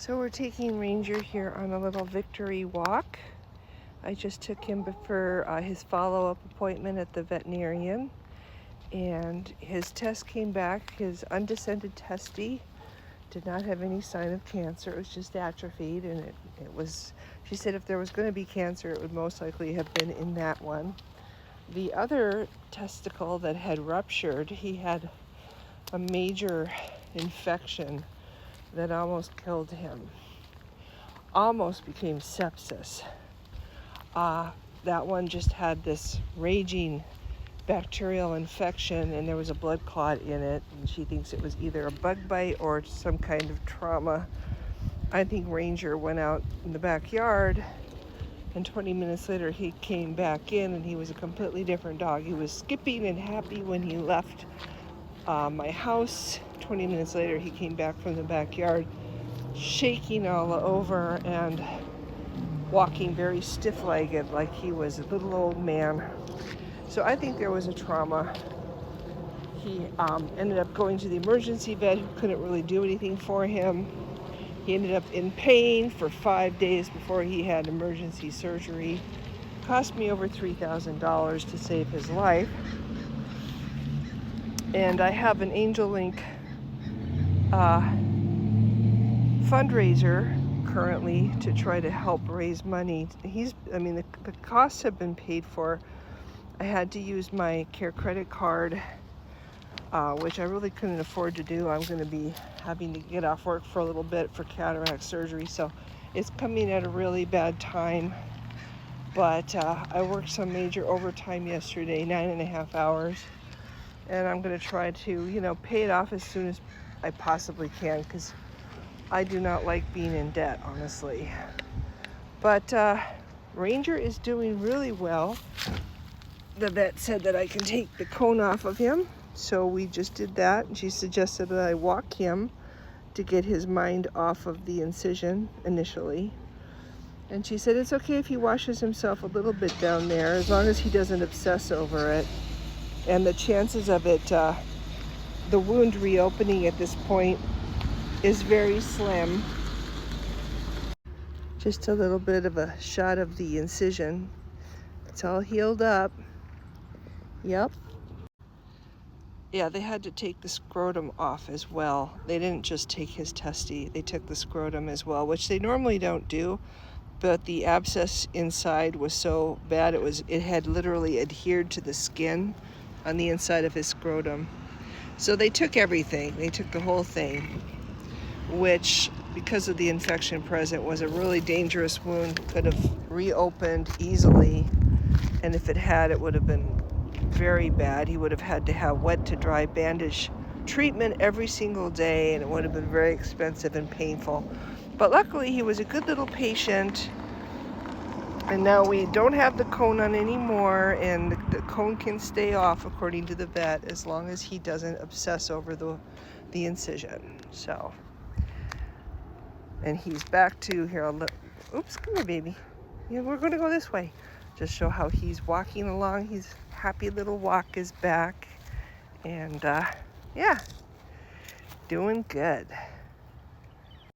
So we're taking Ranger here on a little victory walk. I just took him for his follow-up appointment at the veterinarian, and his test came back. His undescended testy did not have any sign of cancer. It was just atrophied, and it was, she said if there was going to be cancer, it would most likely have been in that one. The other testicle that had ruptured, he had a major infection that almost killed him. Almost became sepsis. That one just had this raging bacterial infection, and there was a blood clot in it, and she thinks it was either a bug bite or some kind of trauma. I think Ranger went out in the backyard, and 20 minutes later he came back in, and he was a completely different dog. He was skipping and happy when he left my house. 20 minutes later he came back from the backyard shaking all over and walking very stiff-legged like he was a little old man. So I think there was a trauma. He ended up going to the emergency vet, who couldn't really do anything for him. He ended up in pain for 5 days before he had emergency surgery. Cost me over $3,000 to save his life. And I have an AngelLink fundraiser currently to try to help raise money. The costs have been paid for. I had to use my Care credit card, which I really couldn't afford to do. I'm going to be having to get off work for a little bit for cataract surgery, so it's coming at a really bad time. But I worked some major overtime yesterday, 9.5 hours, and I'm going to try to, pay it off as soon as I possibly can, because I do not like being in debt, honestly. But Ranger is doing really well. The vet said that I can take the cone off of him, so we just did that, and she suggested that I walk him to get his mind off of the incision initially. And she said it's okay if he washes himself a little bit down there, as long as he doesn't obsess over it. And the chances of it, the wound reopening at this point, is very slim. Just a little bit of a shot of the incision. It's all healed up. Yep. Yeah, they had to take the scrotum off as well. They didn't just take his testy, they took the scrotum as well, which they normally don't do. But the abscess inside was so bad, it had literally adhered to the skin on the inside of his scrotum. So they took everything. They took the whole thing, which, because of the infection present, was a really dangerous wound. Could have reopened easily, and if it had, it would have been very bad. He would have had to have wet to dry bandage treatment every single day, and it would have been very expensive and painful. But luckily he was a good little patient, and now we don't have the cone on anymore, and the cone can stay off according to the vet, as long as he doesn't obsess over the incision. So, and he's back to here. Oops, come here, baby. Yeah, we're going to go this way. Just show how he's walking along. His happy little walk is back, and yeah, doing good.